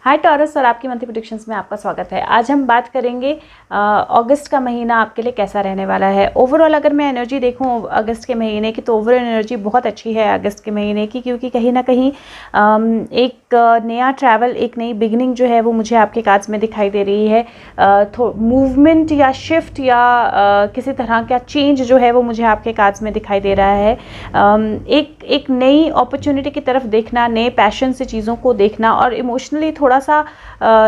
हाय taurus और आपकी monthly predictions में आपका स्वागत है। आज हम बात करेंगे अगस्त का महीना आपके लिए कैसा रहने वाला है। ओवरऑल अगर मैं एनर्जी देखूं अगस्त के महीने की तो ओवरऑल एनर्जी बहुत अच्छी है अगस्त के महीने की, क्योंकि कहीं ना कहीं एक नया ट्रैवल, एक नई बिगिनिंग जो है वो मुझे आपके कार्ड्स में दिखाई दे रही है। मूवमेंट या शिफ्ट या किसी तरह का चेंज जो है वो मुझे आपके कार्ड्स में दिखाई दे रहा है। एक नई अपॉर्चुनिटी की तरफ देखना, नए पैशन से चीज़ों को देखना और इमोशनली थोड़ा सा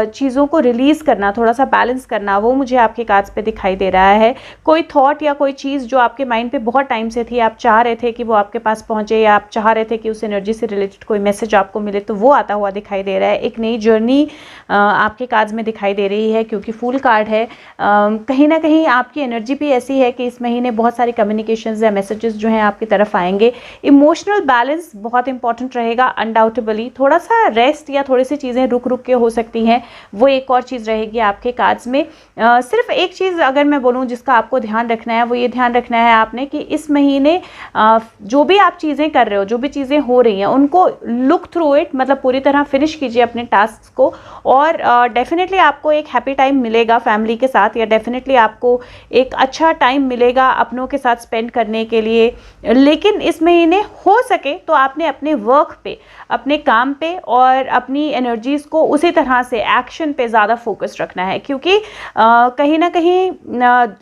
चीज़ों को रिलीज़ करना, थोड़ा सा बैलेंस करना, वो मुझे आपके कार्ड्स पे दिखाई दे रहा है। कोई थॉट या कोई चीज़ जो आपके माइंड पे बहुत टाइम से थी, आप चाह रहे थे कि वो आपके पास पहुंचे या आप चाह रहे थे कि उस एनर्जी से रिलेटेड कोई मैसेज आपको मिले, तो वो आता हुआ दिखाई दे रहा है। एक नई जर्नी आपके कार्ड्स में दिखाई दे रही है, क्योंकि फूल कार्ड है। कहीं ना कहीं आपकी एनर्जी भी ऐसी है कि इस महीने बहुत सारी कम्युनिकेशंस या मैसेजेस जो हैं आपकी तरफ आएंगे। इमोशनल बैलेंस बहुत इंपॉर्टेंट रहेगा अनडाउटेबली। थोड़ा सा रेस्ट या थोड़ी सी चीज़ें रुक रुक के हो सकती हैं, वो एक और चीज़ रहेगी आपके कार्ड्स में। सिर्फ एक चीज़ अगर मैं बोलूँ जिसका आपको ध्यान रखना है, वो ये ध्यान रखना है आपने कि इस महीने जो भी आप चीज़ें कर रहे हो, जो भी चीज़ें हो रही हैं, उनको लुक थ्रू इट, मतलब पूरी तरह फिनिश कीजिए अपने टास्क को। और डेफिनेटली आपको एक हैप्पी टाइम मिलेगा फैमिली के साथ, या डेफिनेटली आपको एक अच्छा टाइम मिलेगा अपनों के साथ स्पेंड करने के लिए। लेकिन इस महीने हो सके तो आपने अपने वर्क पे, अपने काम पे और अपनी एनर्जीज़ को उसी तरह से एक्शन पे ज़्यादा फोकस रखना है, क्योंकि कहीं ना कहीं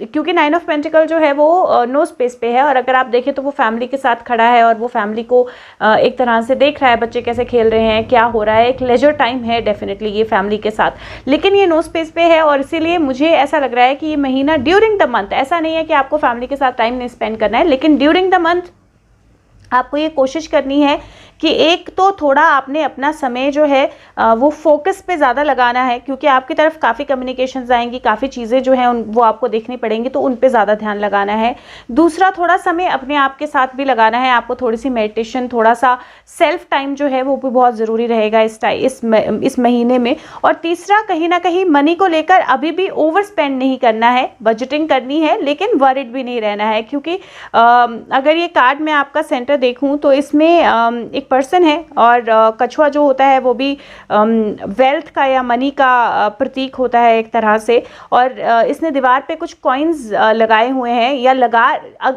क्योंकि 9 ऑफ पेंटिकल जो है वो नो स्पेस पे है, और अगर आप देखें तो वो फैमिली के साथ खड़ा है और वो फैमिली को एक तरह से देख रहा है, बच्चे कैसे खेल रहे हैं, क्या हो रहा है। एक लेजर टाइम है डेफिनेटली ये फैमिली के साथ, लेकिन ये नो स्पेस पे है। और इसीलिए मुझे ऐसा लग रहा है कि ये महीना ड्यूरिंग द मंथ, ऐसा नहीं है कि आपको फैमिली के साथ टाइम नहीं स्पेंड करना है, लेकिन ड्यूरिंग द मंथ आपको ये कोशिश करनी है कि एक तो थोड़ा आपने अपना समय जो है वो फोकस पे ज़्यादा लगाना है, क्योंकि आपकी तरफ काफ़ी कम्युनिकेशंस आएंगी, काफ़ी चीज़ें जो हैं वो आपको देखनी पड़ेंगी, तो उन पे ज़्यादा ध्यान लगाना है। दूसरा, थोड़ा समय अपने आप के साथ भी लगाना है आपको, थोड़ी सी मेडिटेशन, थोड़ा सा सेल्फ टाइम जो है वो भी बहुत ज़रूरी रहेगा इस महीने में। और तीसरा, कहीं ना कहीं मनी को लेकर अभी भी ओवर स्पेंड नहीं करना है, बजटिंग करनी है, लेकिन वरिड भी नहीं रहना है, क्योंकि अगर ये कार्ड में आपका सेंटर देखूं तो इसमें एक पर्सन है, और कछुआ जो होता है वो भी वेल्थ का या मनी का प्रतीक होता है एक तरह से। और इसने दीवार पे कुछ कॉइन्स लगाए हुए हैं, या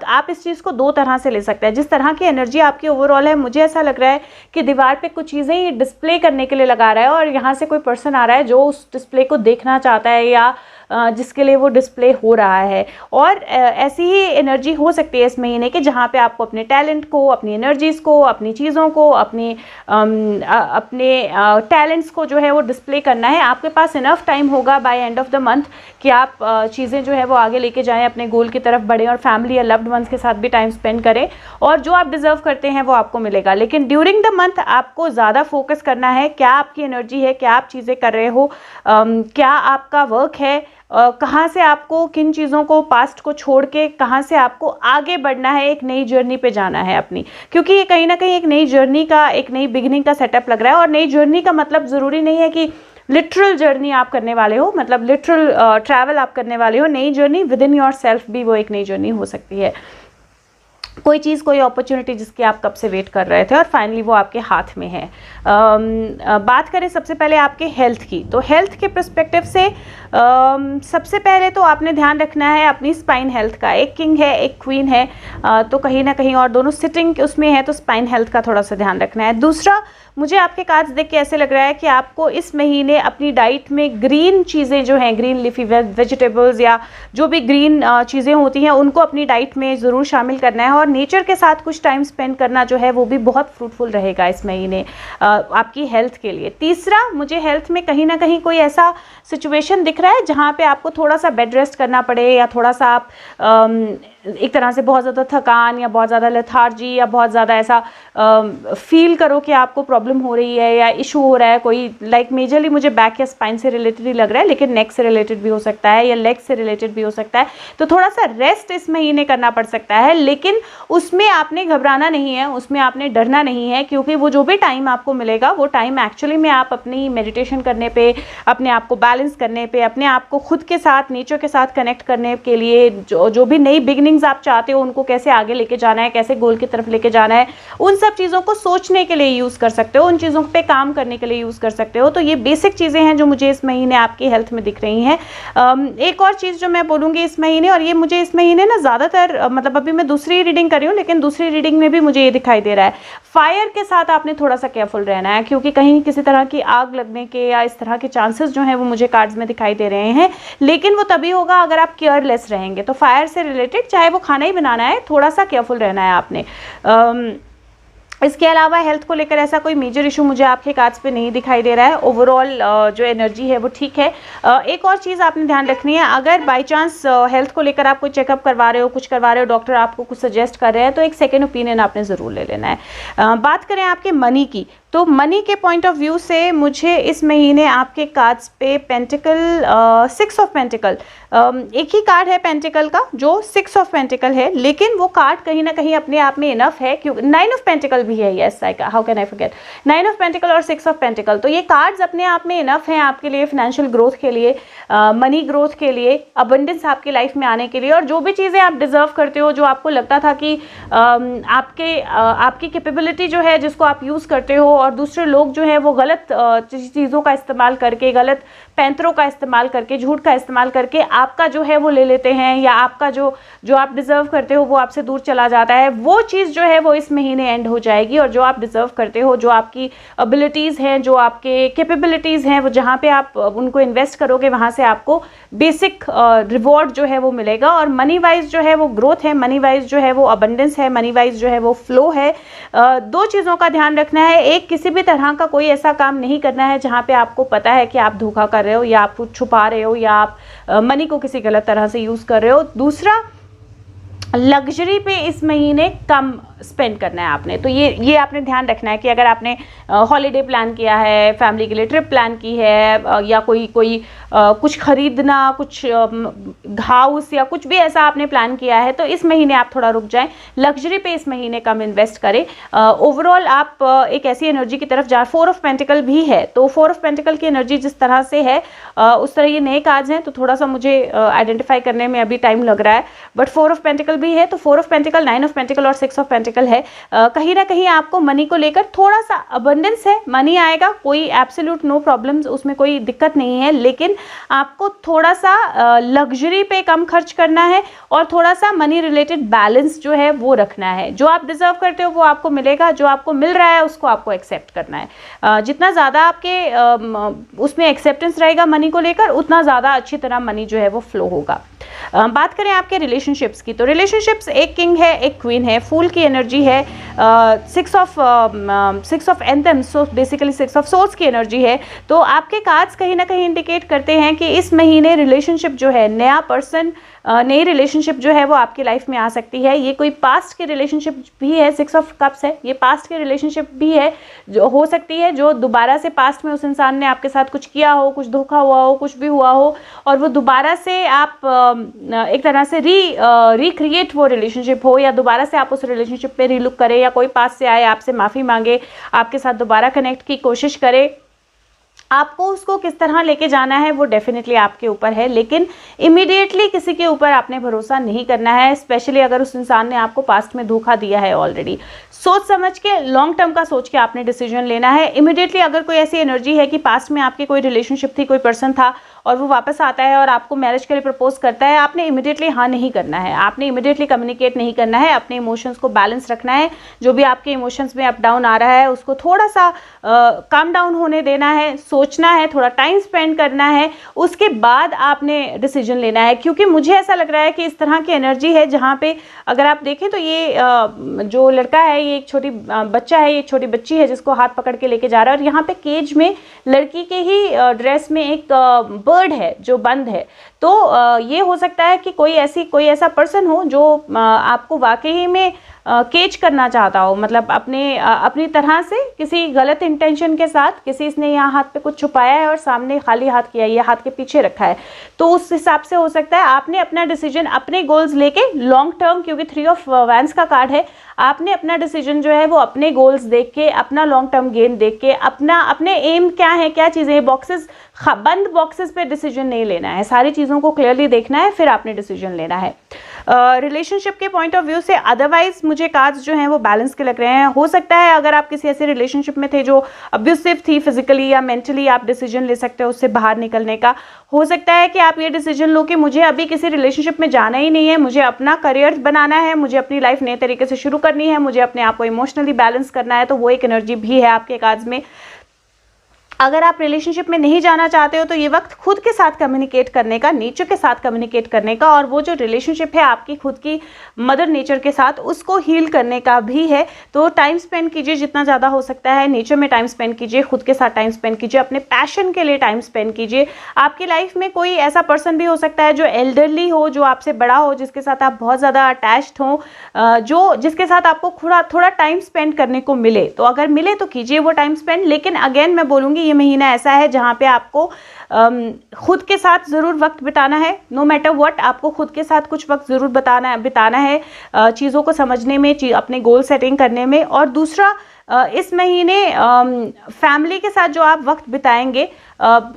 आप इस चीज़ को दो तरह से ले सकते हैं। जिस तरह की एनर्जी आपकी ओवरऑल है, मुझे ऐसा लग रहा है कि दीवार पे कुछ चीज़ें डिस्प्ले करने के लिए लगा रहा है, और यहाँ से कोई पर्सन आ रहा है जो उस डिस्प्ले को देखना चाहता है या जिसके लिए वो डिस्प्ले हो रहा है। और ऐसी ही एनर्जी हो सकती है इस महीने के, जहाँ पे आपको अपने टैलेंट को, अपनी एनर्जीज़ को, अपनी चीज़ों को, अपने टैलेंट्स को जो है वो डिस्प्ले करना है। आपके पास इनफ टाइम होगा by end of the month कि आप चीज़ें जो है वो आगे लेके जाएं, अपने गोल की तरफ बढ़ें और फैमिली या लव्ड वंस के साथ भी टाइम स्पेंड करें, और जो आप डिज़र्व करते हैं वो आपको मिलेगा। लेकिन ड्यूरिंग द मंथ आपको ज़्यादा फोकस करना है, क्या आपकी एनर्जी है, क्या आप चीज़ें कर रहे हो, क्या आपका वर्क है, कहाँ से आपको किन चीज़ों को, पास्ट को छोड़ के कहाँ से आपको आगे बढ़ना है, एक नई जर्नी पे जाना है अपनी। क्योंकि ये कहीं ना कहीं एक नई जर्नी का, एक नई बिगिनिंग का सेटअप लग रहा है। और नई जर्नी का मतलब ज़रूरी नहीं है कि लिटरल जर्नी आप करने वाले हो, मतलब लिटरल ट्रैवल आप करने वाले हो। नई journey with in your self भी वो एक नई जर्नी हो सकती है, कोई चीज़, कोई अपॉर्चुनिटी जिसकी आप कब से वेट कर रहे थे और फाइनली वो आपके हाथ में है। बात करें सबसे पहले आपके हेल्थ की, तो हेल्थ के पर्सपेक्टिव से सबसे पहले तो आपने ध्यान रखना है अपनी स्पाइन हेल्थ का। एक किंग है, एक क्वीन है, तो कहीं ना कहीं, और दोनों सिटिंग उसमें है, तो स्पाइन हेल्थ का थोड़ा सा ध्यान रखना है। दूसरा, मुझे आपके कार्ड्स देख के ऐसे लग रहा है कि आपको इस महीने अपनी डाइट में ग्रीन चीज़ें जो हैं, ग्रीन लीफी वेजिटेबल्स या जो भी ग्रीन चीज़ें होती हैं, उनको अपनी डाइट में ज़रूर शामिल करना है। और नेचर के साथ कुछ टाइम स्पेंड करना जो है वो भी बहुत फ्रूटफुल रहेगा इस महीने आपकी हेल्थ के लिए। तीसरा, मुझे हेल्थ में कहीं ना कहीं कोई ऐसा सिचुएशन दिख रहा है जहाँ पे आपको थोड़ा सा बेड रेस्ट करना पड़े, या थोड़ा सा आप एक तरह से बहुत ज़्यादा थकान या बहुत ज़्यादा लेथार्जी या बहुत ज़्यादा ऐसा फील करो कि आपको प्रॉब्लम हो रही है या इशू हो रहा है कोई, लाइक मेजरली मुझे बैक या स्पाइन से रिलेटेड ही लग रहा है, लेकिन नेक से रिलेटेड भी हो सकता है या लेग से रिलेटेड भी हो सकता है। तो थोड़ा सा रेस्ट इस महीने करना पड़ सकता है, लेकिन उसमें आपने घबराना नहीं है, उसमें आपने डरना नहीं है, क्योंकि वो जो भी टाइम आपको मिलेगा वो टाइम एक्चुअली में आप अपनी मेडिटेशन करने पे, अपने आप को बैलेंस करने पे, अपने आप को खुद के साथ, नेचर के साथ कनेक्ट करने के लिए, जो भी नई बिगनिंग थिंग्स आप चाहते हो उनको कैसे आगे लेके जाना है, कैसे गोल की तरफ लेके जाना है, उन सब चीज़ों को सोचने के लिए यूज़ कर सकते हो, उन चीज़ों पे काम करने के लिए यूज़ कर सकते हो। तो ये बेसिक चीज़ें हैं जो मुझे इस महीने आपकी हेल्थ में दिख रही हैं। एक और चीज़ जो मैं बोलूँगी इस महीने, और ये मुझे इस महीने ना ज़्यादातर मतलब अभी मैं दूसरी रीडिंग कर रही हूँ, लेकिन दूसरी रीडिंग में भी मुझे ये दिखाई दे रहा है, फायर के साथ आपने थोड़ा सा केयरफुल रहना है, क्योंकि कहीं किसी तरह की आग लगने के या इस तरह के चांसेस जो हैं वो मुझे कार्ड्स में दिखाई दे रहे हैं। लेकिन वो तभी होगा अगर आप केयरलेस रहेंगे। तो फायर से रिलेटेड चाहे वो खाना ही बनाना है, थोड़ा सा केयरफुल रहना है आपने। इसके अलावा हेल्थ को लेकर ऐसा कोई मेजर इशू मुझे आपके कार्ड्स पे नहीं दिखाई दे रहा है। ओवरऑल जो एनर्जी है वो ठीक है। एक और चीज़ आपने ध्यान रखनी है, अगर बाय चांस हेल्थ को लेकर आप कोई चेकअप करवा रहे हो, कुछ करवा रहे हो, डॉक्टर आपको कुछ सजेस्ट कर रहे हैं, तो एक सेकेंड ओपिनियन आपने ज़रूर ले लेना है। बात करें आपके मनी की, तो मनी के पॉइंट ऑफ व्यू से मुझे इस महीने आपके कार्ड्स पे पेंटिकल, 6 ऑफ पेंटिकल, एक ही कार्ड है पेंटिकल का जो 6 ऑफ पेंटिकल है, लेकिन वो कार्ड कहीं ना कहीं अपने आप में इनफ है, क्योंकि 9 ऑफ पेंटिकल भी है। Yes, how can I forget, 9 of pentacle और 6 ऑफ पेंटिकल। तो ये कार्ड्स अपने आप में इनफ हैं आपके लिए, फाइनेंशियल ग्रोथ के लिए, मनी ग्रोथ के लिए, अबंडेंस आपकी लाइफ में आने के लिए, और जो भी चीज़ें आप डिजर्व करते हो, जो आपको लगता था कि आपकी कैपेबिलिटी जो है जिसको आप यूज़ करते हो, और दूसरे लोग जो है वो गलत चीज़ों का इस्तेमाल करके, गलत पैंतरों का इस्तेमाल करके, झूठ का इस्तेमाल करके आपका जो है वो ले लेते हैं, या आपका जो आप डिज़र्व करते हो वो आपसे दूर चला जाता है। वो चीज़ जो है वो इस महीने एंड हो जाएगी, और जो आप डिज़र्व करते हो, जो आपकी एबिलिटीज़ हैं, जो आपके कैपेबिलिटीज़ हैं, वो जहाँ पे आप उनको इन्वेस्ट करोगे वहाँ से आपको बेसिक रिवॉर्ड जो है वो मिलेगा। और मनी वाइज जो है वो ग्रोथ है, मनी वाइज जो है वो अबंडेंस है, मनी वाइज जो है वो फ्लो है। दो चीज़ों का ध्यान रखना है, एक, किसी भी तरह का कोई ऐसा काम नहीं करना है जहाँ पे आपको पता है कि आप धोखा कर रहे हो, या आप कुछ छुपा रहे हो, या आप मनी को किसी गलत तरह से यूज़ कर रहे हो। दूसरा, लग्जरी पे इस महीने कम स्पेंड करना है आपने। तो ये आपने ध्यान रखना है कि अगर आपने हॉलीडे प्लान किया है, फैमिली के लिए ट्रिप प्लान की है, या कोई कुछ खरीदना, कुछ हाउस या कुछ भी ऐसा आपने प्लान किया है, तो इस महीने आप थोड़ा रुक जाएं, लग्जरी पे इस महीने कम इन्वेस्ट करें। ओवरऑल आप एक ऐसी एनर्जी की तरफ जा, 4 ऑफ पेंटिकल भी है, तो 4 ऑफ पेंटिकल की एनर्जी जिस तरह से है उस तरह ये नए कार्ड्स हैं, तो थोड़ा सा मुझे आइडेंटिफाई करने में अभी टाइम लग रहा है। बट 4 ऑफ पेंटिकल भी है, तो 4 ऑफ पेंटिकल, 9 ऑफ पेंटिकल और 6 ऑफ पेंटिकल है। कहीं ना कहीं आपको मनी को लेकर थोड़ा सा अबंडेंस है, मनी आएगा, कोई एब्सोल्यूट नो प्रॉब्लम्स, उसमें कोई दिक्कत नहीं है, लेकिन आपको थोड़ा सा लग्जरी पे कम खर्च करना है, और थोड़ा सा मनी रिलेटेड बैलेंस जो है वो रखना है। जो आप डिजर्व करते हो वो आपको मिलेगा, जो आपको मिल रहा है उसको आपको एक्सेप्ट करना है। जितना ज़्यादा आपके उसमें एक्सेप्टेंस रहेगा मनी को लेकर, उतना ज़्यादा अच्छी तरह मनी जो है वो फ्लो होगा। बात करें आपके रिलेशनशिप्स की, तो रिलेशनशिप्स, एक किंग है, एक क्वीन है, फूल की एनर्जी है, 6 of anthems, so basically 6 of source की एनर्जी है। तो आपके कार्ड्स कहीं ना कहीं इंडिकेट करते हैं कि इस महीने रिलेशनशिप जो है, नया पर्सन, नई रिलेशनशिप जो है वो आपकी लाइफ में आ सकती है। ये कोई पास्ट के रिलेशनशिप भी है, 6 ऑफ कप्स है, ये पास्ट के रिलेशनशिप भी है, जो हो सकती है जो दोबारा से पास्ट में उस इंसान ने आपके साथ कुछ किया हो, कुछ धोखा हुआ हो, कुछ भी हुआ हो, और वो दोबारा से आप एक तरह से रिक्रिएट वो रिलेशनशिप हो, या दोबारा से आप उस रिलेशनशिप पे रीलुक करें, या कोई पास से आए, आपसे माफ़ी मांगे, आपके साथ दोबारा कनेक्ट की कोशिश करे। आपको उसको किस तरह लेके जाना है वो डेफिनेटली आपके ऊपर है, लेकिन इमीडिएटली किसी के ऊपर आपने भरोसा नहीं करना है, स्पेशली अगर उस इंसान ने आपको पास्ट में धोखा दिया है ऑलरेडी। सोच समझ के, लॉन्ग टर्म का सोच के आपने डिसीजन लेना है। इमीडिएटली अगर कोई ऐसी एनर्जी है कि पास्ट में आपकी कोई रिलेशनशिप थी, कोई पर्सन था, और वो वापस आता है और आपको मैरिज के लिए प्रपोज करता है, आपने इमीडिएटली हाँ नहीं करना है, आपने इमीडिएटली कम्युनिकेट नहीं करना है, अपने इमोशंस को बैलेंस रखना है। जो भी आपके इमोशंस में अप डाउन आ रहा है उसको थोड़ा सा काम डाउन होने देना है, सोचना है, थोड़ा टाइम स्पेंड करना है, उसके बाद आपने डिसीजन लेना है। क्योंकि मुझे ऐसा लग रहा है कि इस तरह की एनर्जी है जहाँ पे अगर आप देखें तो ये जो लड़का है, ये एक छोटी बच्चा है, ये एक छोटी बच्ची है जिसको हाथ पकड़ के लेके जा रहा है, और यहाँ पे केज में लड़की के ही ड्रेस में एक बर्ड है जो बंद है। तो ये हो सकता है कि कोई ऐसा पर्सन हो जो आपको वाकई में केच करना चाहता हो, मतलब अपनी तरह से किसी गलत इंटेंशन के साथ, किसी इसने यहाँ हाथ पे कुछ छुपाया है और सामने खाली हाथ किया है, ये हाथ के पीछे रखा है। तो उस हिसाब से हो सकता है आपने अपना डिसीजन, अपने गोल्स लेके लॉन्ग टर्म, क्योंकि 3 ऑफ वैंड्स का कार्ड है, आपने अपना डिसीजन जो है वो अपने गोल्स देख के, अपना लॉन्ग टर्म गेन देख के, अपने एम क्या है, क्या चीज़ें हैं, बंद बॉक्सेस पे डिसीजन नहीं लेना है, सारी चीज़ों को क्लियरली देखना है, फिर आपने डिसीजन लेना है। रिलेशनशिप के पॉइंट ऑफ व्यू से अदरवाइज मुझे कार्ड्स जो हैं वो बैलेंस के लग रहे हैं। हो सकता है अगर आप किसी ऐसे रिलेशनशिप में थे जो अब्यूसिव थी, फिजिकली या मेंटली, आप डिसीजन ले सकते हो उससे बाहर निकलने का। हो सकता है कि आप ये डिसीजन लो कि मुझे अभी किसी रिलेशनशिप में जाना ही नहीं है, मुझे अपना करियर बनाना है, मुझे अपनी लाइफ नए तरीके से शुरू करनी है, मुझे अपने आप को इमोशनली बैलेंस करना है। तो वो एक एनर्जी भी है आपके कार्ड्स में। अगर आप रिलेशनशिप में नहीं जाना चाहते हो तो ये वक्त खुद के साथ कम्युनिकेट करने का, नेचर के साथ कम्युनिकेट करने का, और वो जो रिलेशनशिप है आपकी खुद की मदर नेचर के साथ, उसको हील करने का भी है। तो टाइम स्पेंड कीजिए जितना ज़्यादा हो सकता है, नेचर में टाइम स्पेंड कीजिए, खुद के साथ टाइम स्पेंड कीजिए, अपने पैशन के लिए टाइम स्पेंड कीजिए। आपकी लाइफ में कोई ऐसा पर्सन भी हो सकता है जो एल्डरली हो, जो आपसे बड़ा हो, जिसके साथ आप बहुत ज़्यादा अटैच्ड हो, जो जिसके साथ आपको थोड़ा टाइम स्पेंड करने को मिले। तो अगर मिले तो कीजिए वो टाइम स्पेंड। लेकिन अगेन मैं बोलूँगी ये महीना ऐसा है जहां पे आपको खुद के साथ ज़रूर वक्त बिताना है। नो मैटर व्हाट, आपको खुद के साथ कुछ वक्त ज़रूर बिताना है चीज़ों को समझने में, अपने गोल सेटिंग करने में। और दूसरा, इस महीने फैमिली के साथ जो आप वक्त बिताएंगे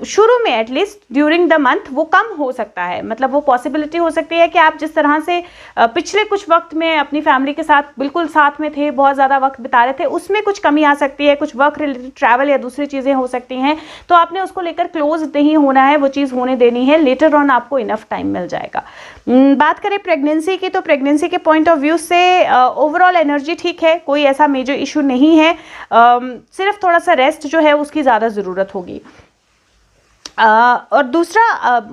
शुरू में, एटलीस्ट ड्यूरिंग द मंथ, वो कम हो सकता है। मतलब वो पॉसिबिलिटी हो सकती है कि आप जिस तरह से पिछले कुछ वक्त में अपनी फैमिली के साथ बिल्कुल साथ में थे, बहुत ज़्यादा वक्त बिता रहे थे, उसमें कुछ कमी आ सकती है, कुछ वर्क रिलेटेड ट्रैवल या दूसरी चीज़ें हो सकती हैं। तो आपने उसको लेकर क्लोज नहीं होना है, वो चीज़ होने देनी है। लेटर ऑन आपको इनफ टाइम मिल जाएगा। बात करें प्रेगनेंसी की, तो प्रेगनेंसी के पॉइंट ऑफ व्यू से ओवरऑल एनर्जी ठीक है, कोई ऐसा मेजर इशू नहीं है। सिर्फ थोड़ा सा रेस्ट जो है उसकी ज़्यादा ज़रूरत होगी। और दूसरा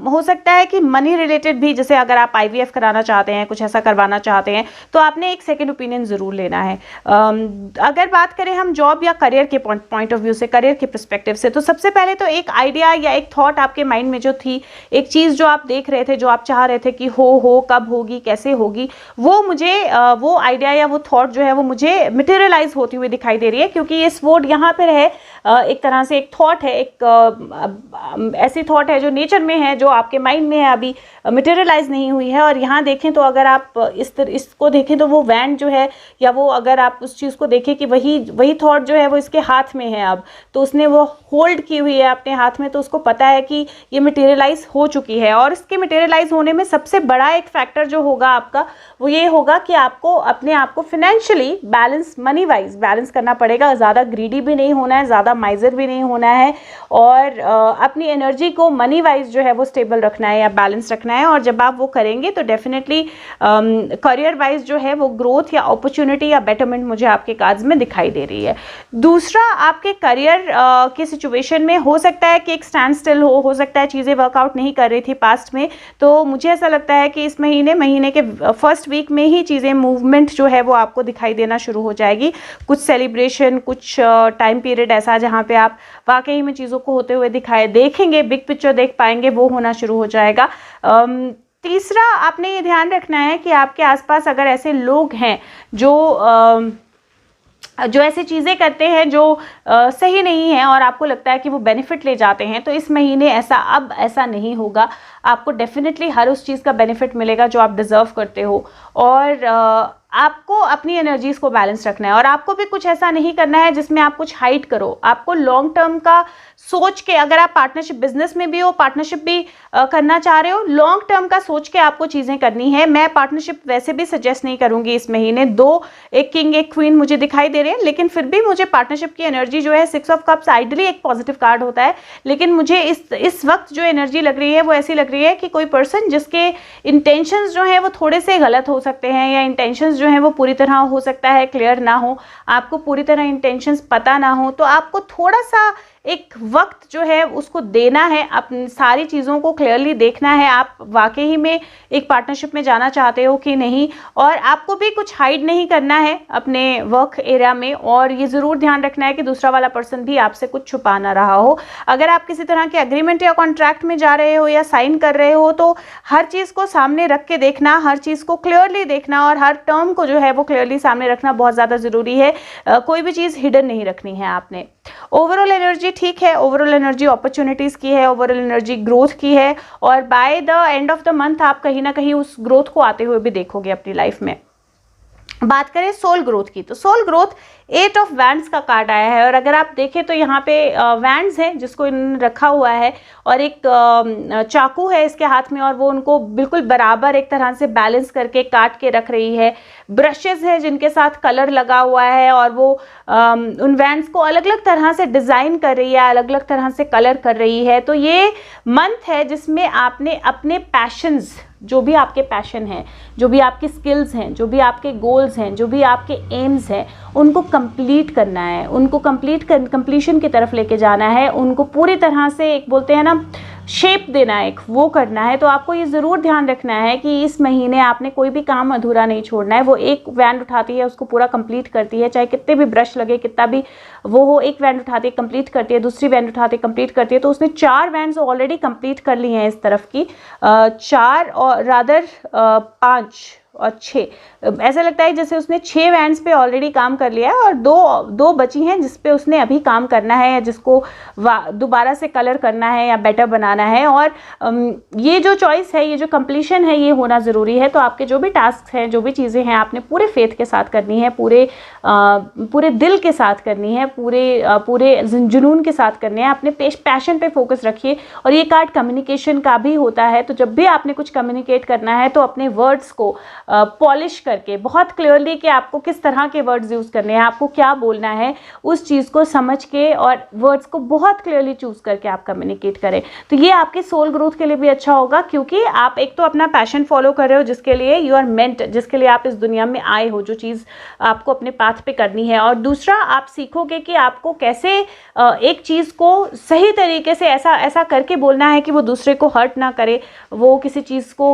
हो सकता है कि मनी रिलेटेड भी, जैसे अगर आप IVF कराना चाहते हैं, कुछ ऐसा करवाना चाहते हैं, तो आपने एक सेकंड ओपिनियन ज़रूर लेना है। अगर बात करें हम जॉब या करियर के पॉइंट ऑफ व्यू से, करियर के पर्सपेक्टिव से, तो सबसे पहले तो एक आइडिया या एक थॉट आपके माइंड में जो थी, एक चीज़ जो आप देख रहे थे, जो आप चाह रहे थे कि हो कब होगी, कैसे होगी, वो मुझे वो आइडिया या वो थॉट जो है वो मुझे मटेरियलाइज होती हुई दिखाई दे रही है। क्योंकि ये स्वॉर्ड यहाँ पर है, एक तरह से एक थॉट है, एक ऐसी थॉट है जो नेचर में है, जो आपके माइंड में है, अभी मटेरियलाइज नहीं हुई है। और यहाँ देखें तो अगर आप इसको देखें तो वो वैन जो है, या वो अगर आप उस चीज़ को देखें कि वही थॉट जो है वो इसके हाथ में है अब, तो उसने वो होल्ड की हुई है अपने हाथ में, तो उसको पता है कि ये मटेरियलाइज हो चुकी है। और इसके मटेरियलाइज होने में सबसे बड़ा एक फैक्टर जो होगा आपका, वो ये होगा कि आपको अपने आप को financially balance, money wise balance करना पड़ेगा। ज़्यादा ग्रीडी भी नहीं होना है, ज़्यादा माइजर भी नहीं होना है, और अपनी एनर्जी को मनी वाइज जो है वो स्टेबल रखना है या बैलेंस रखना है। और जब आप वो करेंगे तो डेफिनेटली करियर वाइज जो है वो ग्रोथ या अपॉर्चुनिटी या बेटरमेंट मुझे आपके कार्ड्स में दिखाई दे रही है। दूसरा, आपके करियर के सिचुएशन में हो सकता है कि एक स्टैंड स्टिल हो सकता है चीज़ें वर्कआउट नहीं कर रही थी पास्ट में, तो मुझे ऐसा लगता है कि इस महीने के फर्स्ट वीक में ही चीज़ें, मूवमेंट जो है वो आपको दिखाई देना शुरू हो जाएगी। कुछ सेलिब्रेशन, कुछ टाइम पीरियड ऐसा जहाँ पे आप वाकई में चीज़ों को होते हुए देखेंगे, बिग पिक्चर देख पाएंगे, वो होना शुरू हो जाएगा। तीसरा, आपने ये ध्यान रखना है कि आपके आसपास अगर ऐसे लोग हैं जो ऐसी चीज़ें करते हैं जो सही नहीं है और आपको लगता है कि वो बेनिफिट ले जाते हैं, तो इस महीने ऐसा नहीं होगा। आपको डेफिनेटली हर उस चीज़ का बेनिफिट मिलेगा जो आप डिज़र्व करते हो। और आपको अपनी एनर्जीज़ को बैलेंस रखना है, और आपको भी कुछ ऐसा नहीं करना है जिसमें आप कुछ हाइड करो। आपको लॉन्ग टर्म का सोच के, अगर आप पार्टनरशिप, बिजनेस में भी हो, पार्टनरशिप भी करना चाह रहे हो, लॉन्ग टर्म का सोच के आपको चीज़ें करनी है। मैं पार्टनरशिप वैसे भी सजेस्ट नहीं करूंगी इस महीने। एक किंग एक क्वीन मुझे दिखाई दे रहे हैं, लेकिन फिर भी मुझे पार्टनरशिप की एनर्जी जो है, 6 ऑफ कप्स आइडली एक पॉजिटिव कार्ड होता है, लेकिन मुझे इस वक्त जो एनर्जी लग रही है वो ऐसी लग रही है कि कोई पर्सन जिसके इंटेंशंस जो है वो थोड़े से गलत हो सकते हैं, या इंटेंशंस जो है वो पूरी तरह हो सकता है क्लियर ना हो, आपको पूरी तरह इंटेंशंस पता ना हो, तो आपको थोड़ा सा एक वक्त जो है उसको देना है, अपनी सारी चीज़ों को क्लियरली देखना है, आप वाकई में एक पार्टनरशिप में जाना चाहते हो कि नहीं। और आपको भी कुछ हाइड नहीं करना है अपने वर्क एरिया में, और ये ज़रूर ध्यान रखना है कि दूसरा वाला पर्सन भी आपसे कुछ छुपा ना रहा हो। अगर आप किसी तरह के एग्रीमेंट या कॉन्ट्रैक्ट में जा रहे हो या साइन कर रहे हो, तो हर चीज़ को सामने रख के देखना, हर चीज़ को क्लियरली देखना, और हर टर्म को जो है वो क्लियरली सामने रखना बहुत ज़्यादा ज़रूरी है। कोई भी चीज़ हिडन नहीं रखनी है आपने। ओवरऑल एनर्जी ठीक है, ओवरऑल एनर्जी अपॉर्चुनिटीज़ की है, ओवरऑल एनर्जी ग्रोथ की है, और by the end of the month आप कहीं ना कहीं उस ग्रोथ को आते हुए भी देखोगे अपनी लाइफ में। बात करें सोल ग्रोथ की, तो सोल ग्रोथ 8 ऑफ वैंड्स का कार्ड आया है। और अगर आप देखें तो यहाँ पे वैंड्स हैं जिसको इन्होंने रखा हुआ है और एक चाकू है इसके हाथ में और वो उनको बिल्कुल बराबर एक तरह से बैलेंस करके काट के रख रही है। ब्रशेस है जिनके साथ कलर लगा हुआ है और वो उन वैंड्स को अलग अलग तरह से डिज़ाइन कर रही है, अलग अलग तरह से कलर कर रही है। तो ये मंथ है जिसमें आपने अपने पैशंस, जो भी आपके पैशन हैं, जो भी आपकी स्किल्स हैं, जो भी आपके गोल्स हैं, जो भी आपके एम्स हैं, उनको कंप्लीट करना है, उनको कंप्लीशन की तरफ लेके जाना है, उनको पूरी तरह से एक बोलते हैं ना शेप देना है, एक वो करना है। तो आपको ये ज़रूर ध्यान रखना है कि इस महीने आपने कोई भी काम अधूरा नहीं छोड़ना है। वो एक वैंड उठाती है उसको पूरा कंप्लीट करती है, चाहे कितने भी ब्रश लगे, कितना भी वो हो, एक वैंड उठाती है कंप्लीट करती है, दूसरी वैंड उठाती है कंप्लीट करती है। तो उसने 4 वैंड्स ऑलरेडी कंप्लीट कर ली हैं इस तरफ की, 4 और रादर 5 और 6, ऐसा लगता है जैसे उसने 6 वैंड्स पे ऑलरेडी काम कर लिया है और दो बची हैं जिस पे उसने अभी काम करना है या जिसको दोबारा से कलर करना है या बेटर बनाना है। और ये जो चॉइस है, ये जो कंप्लीशन है, ये होना ज़रूरी है। तो आपके जो भी टास्क हैं, जो भी चीज़ें हैं, आपने पूरे फेथ के साथ करनी है, पूरे दिल के साथ करनी है, पूरे जुनून के साथ करनी है। अपने पैशन पे फोकस रखिए। और ये कार्ड कम्युनिकेशन का भी होता है। तो जब भी आपने कुछ कम्युनिकेट करना है तो अपने वर्ड्स को पॉलिश करके बहुत क्लियरली कि आपको किस तरह के वर्ड्स यूज़ करने हैं, आपको क्या बोलना है, उस चीज़ को समझ के और वर्ड्स को बहुत क्लियरली चूज़ करके आप कम्युनिकेट करें। तो ये आपके सोल ग्रोथ के लिए भी अच्छा होगा, क्योंकि आप एक तो अपना पैशन फॉलो कर रहे हो जिसके लिए यू आर मेंट, जिसके लिए आप इस दुनिया में आए हो, जो चीज़ आपको अपने पाथ पे करनी है। और दूसरा, आप सीखोगे कि आपको कैसे एक चीज़ को सही तरीके से ऐसा करके बोलना है कि वो दूसरे को हर्ट ना करे, वो किसी चीज़ को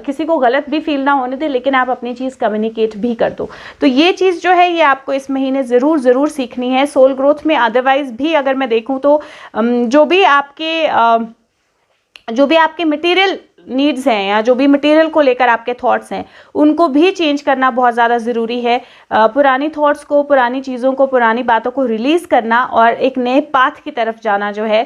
किसी को गलत भी फील ना होने दे, लेकिन आप अपनी चीज़ कम्युनिकेट भी कर दो। तो ये चीज़ जो है ये आपको इस महीने ज़रूर सीखनी है सोल ग्रोथ में। अदरवाइज भी अगर मैं देखूं तो जो भी आपके मटेरियल नीड्स हैं या जो भी मटेरियल को लेकर आपके थॉट्स हैं, उनको भी चेंज करना बहुत ज़्यादा ज़रूरी है। पुरानी थॉट्स को, पुरानी चीज़ों को, पुरानी बातों को रिलीज़ करना और एक नए पाथ की तरफ जाना जो है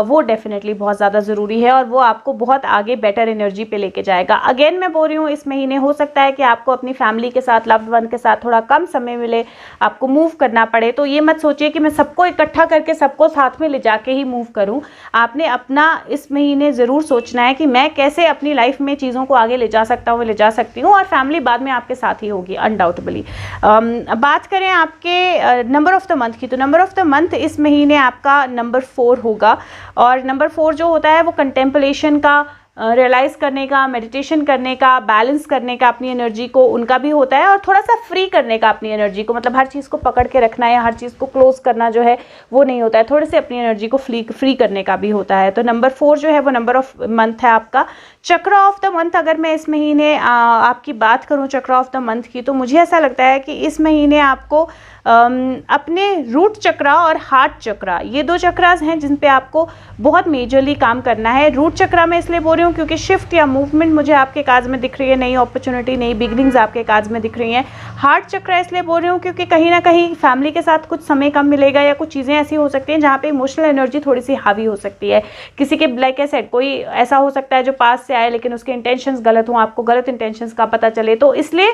वो डेफिनेटली बहुत ज़्यादा ज़रूरी है और वो आपको बहुत आगे बेटर एनर्जी पे लेके जाएगा। अगेन मैं बोल रही हूँ, इस महीने हो सकता है कि आपको अपनी फैमिली के साथ, लव्ड वन के साथ थोड़ा कम समय मिले, आपको मूव करना पड़े। तो ये मत सोचिए कि मैं सबको इकट्ठा करके सबको साथ में ले जाके ही मूव करूँ। आपने अपना इस महीने ज़रूर सोचना है कि मैं कैसे अपनी लाइफ में चीज़ों को आगे ले जा सकता हूँ, ले जा सकती हूँ, और फैमिली बाद में आपके साथ ही होगी अनडाउटेबली। बात करें आपके नंबर ऑफ द मंथ की, तो नंबर ऑफ द मंथ इस महीने आपका नंबर 4 होगा। और नंबर 4 जो होता है वो कंटेम्पलेशन का, रियलाइज़ करने का, मेडिटेशन करने का, बैलेंस करने का अपनी एनर्जी को, उनका भी होता है। और थोड़ा सा फ्री करने का अपनी एनर्जी को, मतलब हर चीज़ को पकड़ के रखना या हर चीज़ को क्लोज करना जो है वो नहीं होता है, थोड़े से अपनी एनर्जी को फ्री करने का भी होता है। तो नंबर 4 जो है वो नंबर ऑफ मंथ है आपका। चक्र ऑफ द मंथ, अगर मैं इस महीने आपकी बात करूँ चक्र ऑफ द मंथ की, तो मुझे ऐसा लगता है कि इस महीने आपको अपने रूट चक्रा और हार्ट चक्रा, ये 2 चक्रास हैं जिन पे आपको बहुत मेजरली काम करना है। रूट चक्रा में इसलिए बोल रही हूँ क्योंकि शिफ्ट या मूवमेंट मुझे आपके काज में दिख रही है, नई अपॉर्चुनिटी, नई बिगनिंग्स आपके काज में दिख रही हैं। हार्ट चक्रा इसलिए बोल रही हूँ क्योंकि कहीं ना कहीं फैमिली के साथ कुछ समय कम मिलेगा या कुछ चीज़ें ऐसी हो सकती हैं जहाँ पे इमोशनल एनर्जी थोड़ी सी हावी हो सकती है। किसी के लाइक आई सेड, कोई ऐसा हो सकता है जो पास से आए लेकिन उसके इंटेंशंस गलत हों, आपको गलत इंटेंशंस का पता चले, तो इसलिए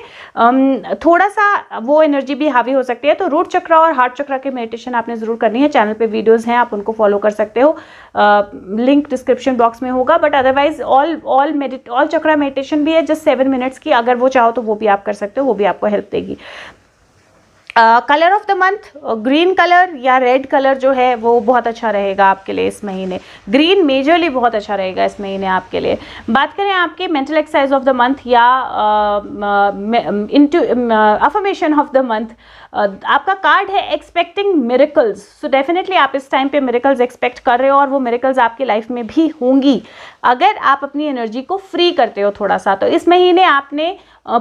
थोड़ा सा वो एनर्जी भी हावी हो सकती है। तो रूट चक्रा और हार्ट चक्रा की मेडिटेशन आपने जरूर करनी है। चैनल पे वीडियोस हैं, आप उनको फॉलो कर सकते हो, लिंक डिस्क्रिप्शन बॉक्स में होगा। But otherwise all chakra meditation भी है जस्ट 7 मिनट्स की, अगर वो चाहो तो वो भी आप कर सकते हो, वो भी आपको हेल्प देगी। Colour of the month, green colour या रेड कलर जो है वो बहुत अच्छा रहेगा आपके लिए इस महीने। ग्रीन मेजरली बहुत अच्छा रहेगा इस महीने आपके लिए। बात करें आपके mental exercise of the month या अफर्मेशन ऑफ द मंथ, आपका कार्ड है एक्सपेक्टिंग मिरेकल्स। सो डेफिनेटली आप इस टाइम पे मिरेकल्स एक्सपेक्ट कर रहे हो और वो मिरेकल्स आपकी लाइफ में भी होंगी अगर आप अपनी एनर्जी को फ्री करते हो थोड़ा सा। तो इस महीने आपने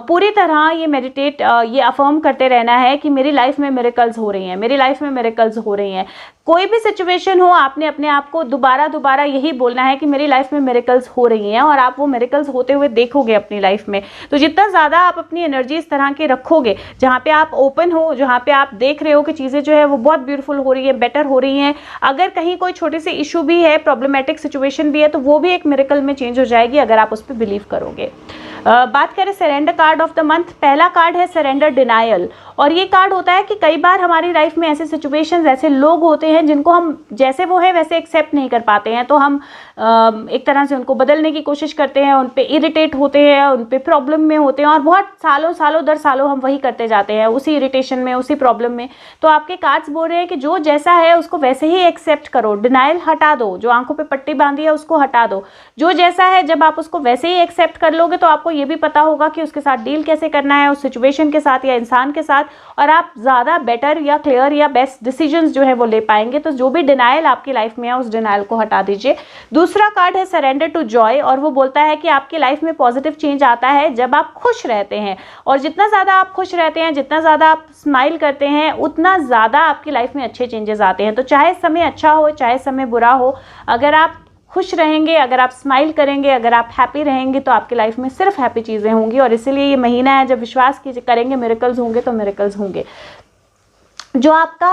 पूरी तरह ये मेडिटेट, ये अफर्म करते रहना है कि मेरी लाइफ में मिरेकल्स हो रही हैं, मेरी लाइफ में मिरेकल्स हो रही हैं। कोई भी सिचुएशन हो, आपने अपने आप को दोबारा यही बोलना है कि मेरी लाइफ में मिरेकल्स हो रही हैं, और आप वो मिरेकल्स होते हुए देखोगे अपनी लाइफ में। तो जितना ज़्यादा आप अपनी एनर्जी इस तरह के रखोगे, जहाँ पे आप ओपन हो, जहाँ पे आप देख रहे हो कि चीज़ें जो है वो बहुत ब्यूटीफुल हो रही है, बेटर हो रही हैं, अगर कहीं कोई छोटी सी इशू भी है, प्रॉब्लमेटिक सिचुएशन भी है, तो वो भी एक मिरेकल में चेंज हो जाएगी अगर आप उस पर बिलीव करोगे। बात करें surrender card of the month, पहला कार्ड है सरेंडर डिनायल, और ये कार्ड होता है कि कई बार हमारी लाइफ में ऐसे सिचुएशंस, ऐसे लोग होते हैं जिनको हम जैसे वो है वैसे एक्सेप्ट नहीं कर पाते हैं, तो हम एक तरह से उनको बदलने की कोशिश करते हैं, उन पे इरिटेट होते हैं, उन पे प्रॉब्लम में होते हैं और बहुत सालों दर सालों हम वही करते जाते हैं, उसी इरिटेशन में, उसी प्रॉब्लम में। तो आपके कार्ड्स बोल रहे हैं कि जो जैसा है उसको वैसे ही एक्सेप्ट करो, डिनाइल हटा दो, जो आंखों पे पट्टी बांधी है उसको हटा दो। जो जैसा है जब आप उसको वैसे ही एक्सेप्ट कर लोगे तो आपको ये भी पता होगा कि उसके साथ डील कैसे करना है, उस सिचुएशन के साथ या इंसान के साथ, और आप ज़्यादा बेटर या क्लियर या बेस्ट डिसीजंस जो है वो ले पाएंगे। तो जो भी डिनाइल आपकी लाइफ में है उस डिनाइल को हटा दीजिए। दूसरा कार्ड है सरेंडर टू जॉय, और वो बोलता है कि आपकी लाइफ में पॉजिटिव चेंज आता है जब आप खुश रहते हैं, और जितना ज़्यादा आप खुश रहते हैं, जितना ज़्यादा आप स्माइल करते हैं, उतना ज़्यादा आपकी लाइफ में अच्छे चेंजेस आते हैं। तो चाहे समय अच्छा हो चाहे समय बुरा हो, अगर आप खुश रहेंगे, अगर आप स्माइल करेंगे, अगर आप हैप्पी रहेंगे तो आपकी लाइफ में सिर्फ हैप्पी चीज़ें होंगी। और इसीलिए ये महीना है जब विश्वास करेंगे मिरेकल्स होंगे तो मिरेकल्स होंगे। जो आपका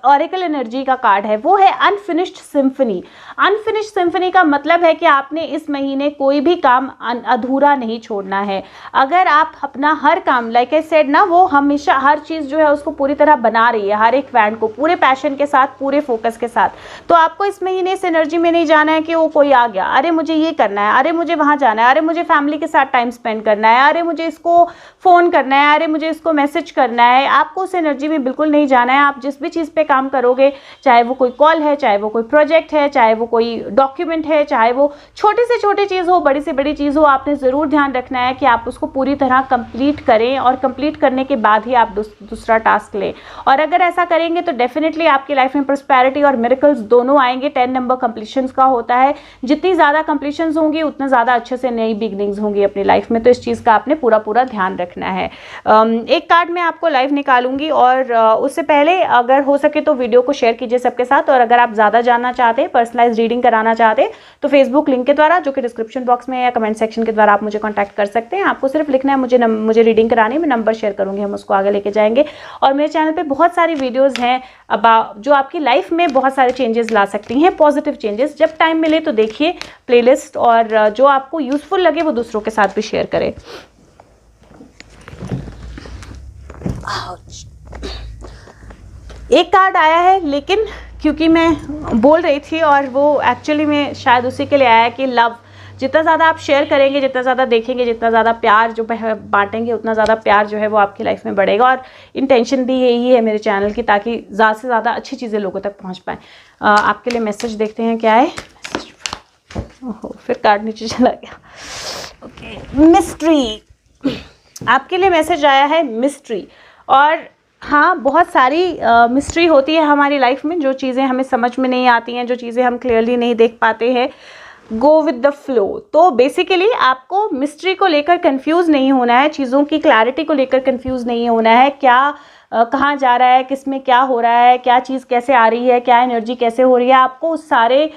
ऑरेकल एनर्जी का कार्ड है वो है अनफिनिश्ड सिम्फनी। अनफिनिश्ड सिम्फनी का मतलब है कि आपने इस महीने कोई भी काम अधूरा नहीं छोड़ना है। अगर आप अपना हर काम, लाइक आई सेड ना, वो हमेशा हर चीज़ जो है उसको पूरी तरह बना रही है, हर एक बैंड को पूरे पैशन के साथ, पूरे फोकस के साथ, तो आपको इस महीने इस एनर्जी में नहीं जाना है कि वो कोई आ गया, अरे मुझे ये करना है, अरे मुझे वहाँ जाना है, अरे मुझे फैमिली के साथ टाइम स्पेंड करना है, अरे मुझे इसको फ़ोन करना है, अरे मुझे इसको मैसेज करना है। आपको उस एनर्जी में बिल्कुल नहीं जाना है। आप जिस भी चीज़ पे काम करोगे, चाहे वो कोई कॉल है, चाहे वो कोई प्रोजेक्ट है, चाहे वो कोई डॉक्यूमेंट है, चाहे वो छोटी से छोटी चीज़ हो, बड़ी से बड़ी चीज़ हो, आपने ज़रूर ध्यान रखना है कि आप उसको पूरी तरह कंप्लीट करें, और कंप्लीट करने के बाद ही आप दूसरा टास्क लें। और अगर ऐसा करेंगे तो डेफिनेटली आपकी लाइफ में प्रॉस्पेरिटी और मिरेकल्स दोनों आएंगे। 10 नंबर कंप्लीशंस का होता है, जितनी ज़्यादा कंप्लीशंस होंगी उतना ज़्यादा अच्छे से नई बिगनिंग्स होंगी अपनी लाइफ में। तो इस चीज़ का आपने पूरा ध्यान रखना है। एक कार्ड मैं आपको लाइव निकालूंगी, और उससे पहले अगर हो सके तो वीडियो को शेयर कीजिए सबके साथ। और अगर आप ज़्यादा जानना चाहते हैं, पर्सनलाइज रीडिंग कराना चाहते हैं, तो फेसबुक लिंक के द्वारा, जो कि डिस्क्रिप्शन बॉक्स में या कमेंट सेक्शन के द्वारा, आप मुझे कॉन्टैक्ट कर सकते हैं। आपको सिर्फ लिखना है मुझे रीडिंग करानी, मैं नंबर शेयर करूँगी, हम उसको आगे लेके जाएंगे। और मेरे चैनल पर बहुत सारी वीडियोज़ हैं जो आपकी लाइफ में बहुत सारे चेंजेस ला सकती हैं, पॉजिटिव चेंजेस। जब टाइम मिले तो देखिए प्लेलिस्ट, और जो आपको यूजफुल लगे वो दूसरों के साथ भी शेयर करें। एक कार्ड आया है, लेकिन क्योंकि मैं बोल रही थी और वो एक्चुअली में शायद उसी के लिए आया कि लव, जितना ज़्यादा आप शेयर करेंगे, जितना ज़्यादा देखेंगे, जितना ज़्यादा प्यार जो बांटेंगे, उतना ज़्यादा प्यार जो है वो आपकी लाइफ में बढ़ेगा। और इंटेंशन भी यही है मेरे चैनल की, ताकि ज़्यादा से ज़्यादा अच्छी चीज़ें लोगों तक पहुंच पाएँ। आपके लिए मैसेज देखते हैं क्या है। ओहो, फिर कार्ड नीचे चला गया। ओके, मिस्ट्री, आपके लिए मैसेज आया है मिस्ट्री। और हाँ, बहुत सारी मिस्ट्री होती है हमारी लाइफ में, जो चीज़ें हमें समझ में नहीं आती हैं, जो चीज़ें हम क्लियरली नहीं देख पाते हैं। Go with the flow. तो बेसिकली आपको मिस्ट्री को लेकर कंफ्यूज नहीं होना है, चीज़ों की क्लैरिटी को लेकर कंफ्यूज नहीं होना है। क्या कहाँ जा रहा है, किस में क्या हो रहा है, क्या चीज़ कैसे आ रही है, क्या एनर्जी कैसे हो रही है, आपको उस सारे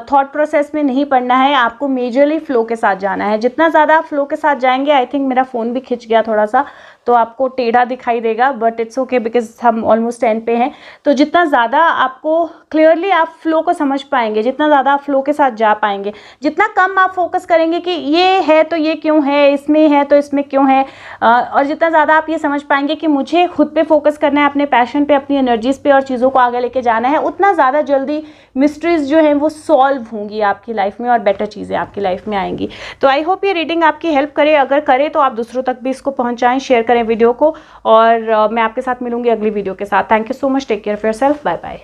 थॉट प्रोसेस में नहीं पड़ना है। आपको मेजरली फ्लो के साथ जाना है। जितना ज़्यादा आप फ्लो के साथ जाएंगे, आई थिंक मेरा फ़ोन भी खिंच गया थोड़ा सा, तो आपको टेढ़ा दिखाई देगा, बट इट्स ओके बिकॉज हम ऑलमोस्ट 10 पे हैं। तो जितना ज़्यादा आपको क्लियरली आप फ्लो को समझ पाएंगे, जितना ज़्यादा आप फ्लो के साथ जा पाएंगे, जितना कम आप फोकस करेंगे कि ये है तो ये क्यों है, इसमें है तो इसमें क्यों है, और जितना ज़्यादा आप ये समझ पाएंगे कि मुझे खुद पे फोकस करना है, अपने पैशन पे, अपनी एनर्जीज़ पे, और चीज़ों को आगे लेके जाना है, उतना ज़्यादा जल्दी मिस्ट्रीज जो हैं वो सॉल्व होंगी आपकी लाइफ में, और बेटर चीज़ें आपकी लाइफ में आएंगी। तो आई होप ये रीडिंग आपकी हेल्प करे। अगर करे तो आप दूसरों तक भी इसको पहुंचाएं, शेयर करें वीडियो को। और मैं आपके साथ मिलूंगी अगली वीडियो के साथ। Thank you so much, take care of yourself, bye bye.